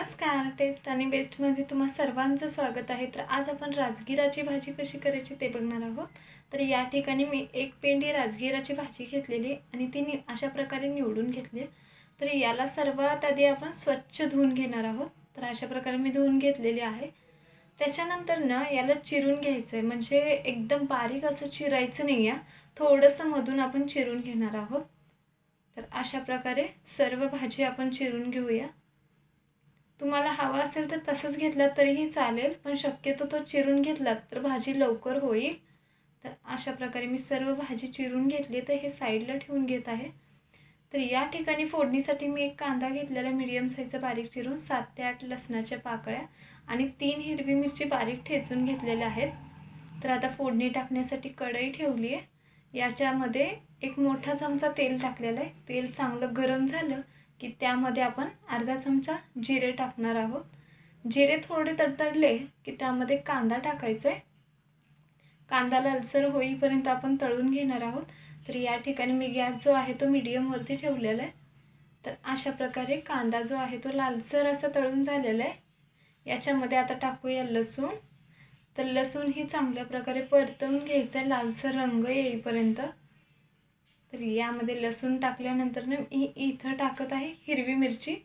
नमस्कार, टेस्ट आणि बेस्टमध्ये तुम्हा सर्वांचं स्वागत आहे। तर आज आपण राजगिराची भाजी कशी करायची ते बघणार आहोत। तर या ठिकाणी मी एक पेंडी राजगिराची भाजी घेतलेली आणि ती अशा प्रकारे निवडून घेतली। तर याला सर्वात आधी आपण स्वच्छ धुवून घेणार आहोत। तर अशा प्रकारे मी धुवून घेतलेली आहे। त्याच्यानंतर ना याला चिरून घ्यायचं आहे, म्हणजे एकदम बारीक असं चिरायचं नाही आहे, थोडंसं मधून आपण चिरून घेणार आहोत। तर अशा प्रकारे सर्व भाजी आपण चिरून घेऊया। तुम्हाला हवा असेल तर तसंच घेतलात तरीही चालेल, पण शक्यतो तो चिरून घेतलात तर भाजी लवकर होईल। तर अशा प्रकारे मी सर्व भाजी चिरून घेतली, तर हे साईडला ठेवून घेत आहे। तर या ठिकाणी फोडणीसाठी मी एक कांदा घेतलेला मीडियम साईजचा बारीक चिरून, 7 ते 8 लसणाच्या पाकळ्या आणि 3 हिरवी मिरची बारीक ठेचून घेतलेल्या आहेत। तर आता फोडणी टाकण्यासाठी कढई ठेवली आहे। याच्यामध्ये एक मोठा चमचा तेल टाकलेला आहे। तेल चांगलं गरम झालं की त्यामध्ये आपण अर्धा चमचा जिरे टाकणार आहोत। जिरे थोडे तडतडले की त्यामध्ये कांदा टाकायचा आहे। कांदा लालसर होईपर्यंत आपण तळून घेणार आहोत। तर या ठिकाणी मी गॅस जो आहे तो मीडियम वरती ठेवलेला आहे। तर अशा प्रकारे कांदा जो आहे तो लालसर असा तळून झालेला आहे। याच्यामध्ये आता टाकूया लसूण। तर लसूण ही चांगल्या प्रकारे परतवून घ्यायचा लालसर रंग येईपर्यंत। तर यामध्ये लसूण टाकल्यानंतर ना मी इथं टाकत आहे हिरवी मिरची।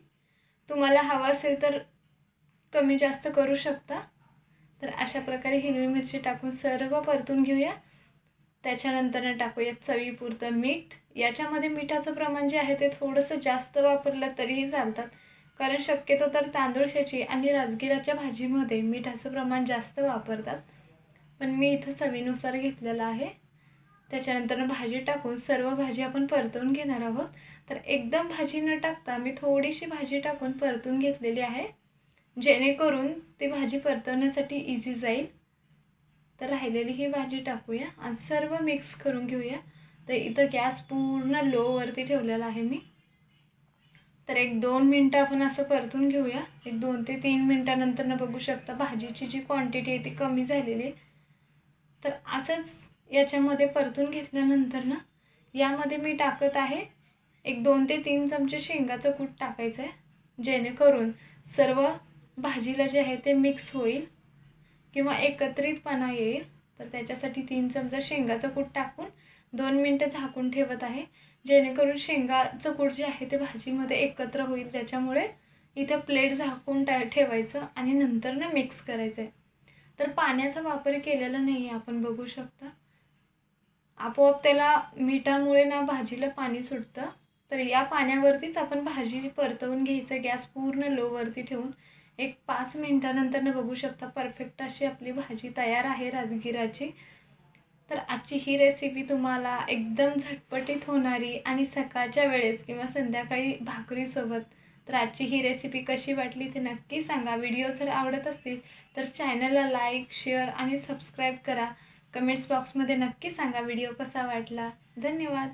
तुम्हाला हवा असेल तर कमी जास्त करू शकता। तर अशा प्रकारे हिरवी मिरची टाकून सर्व परतून घेऊया। त्याच्यानंतर टाकूया चवीपुरतं मीठ। याच्यामध्ये मिठाचं प्रमाण जे आहे ते थोडंसं जास्त वापरलं तरीही चालतात, कारण शक्यतो तर तांदूळशाची आणि राजगिराच्या भाजीमध्ये मिठाचं प्रमाण जास्त वापरतात, पण मी इथं चवीनुसार घेतलेलं आहे। त्याच्यानंतर भाजी टाकून सर्व भाजी आपण परतवून घेणार आहोत। तर एकदम भाजी न टाकता मी थोडीशी भाजी टाकून परतून घेतलेली आहे, जेणेकरून ती भाजी परतवण्यासाठी इझी जाईल। तर राहिलेली ही भाजी टाकूया आणि सर्व मिक्स करून घेऊया। तर इथं गॅस पूर्ण लो वरती ठेवलेला आहे मी। तर 1-2 मिनिटं आपण असं परतून घेऊया। 1-2 ते 3 मिनिटानंतर ना बघू शकता भाजीची जी क्वांटिटी आहे ती कमी झालेली आहे। तर असंच याच्यामध्ये परतून घेतल्यानंतर ना यामध्ये मी टाकत आहे 1-2 ते 3 चमचे शेंगाचं कूट टाकायचं आहे, जेणेकरून सर्व भाजीला जे आहे ते मिक्स होईल किंवा एकत्रितपणा येईल। तर त्याच्यासाठी 3 चमचा शेंगाचं कूट टाकून 2 मिनिटं झाकून ठेवत आहे, जेणेकरून शेंगाचं कूट जे आहे ते भाजीमध्ये एकत्र होईल। त्याच्यामुळे इथे प्लेट झाकून ठेवायचं आणि नंतर ना मिक्स करायचं आहे। तर पाण्याचा वापर केलेला नाही आहे, आपण बघू शकता आपोआप त्याला मिठामुळे ना भाजीला पाणी सुटतं। तर या पाण्यावरतीच आपण भाजी परतवून घ्यायचं, गॅस पूर्ण लो वरती ठेवून। 5 मिनिटानंतर ना बघू शकता परफेक्ट अशी आपली भाजी तयार आहे राजगिराची। तर आजची ही रेसिपी तुम्हाला एकदम झटपटीत होणारी आणि सकाळच्या वेळेस किंवा संध्याकाळी भाकरीसोबत। तर आजची ही रेसिपी कशी वाटली ते नक्की सांगा। व्हिडिओ जर आवडत असतील तर चॅनलला लाईक, शेअर आणि सबस्क्राईब करा। कमेंट्स बॉक्समध्ये नक्की सांगा व्हिडिओ कसा वाटला। धन्यवाद।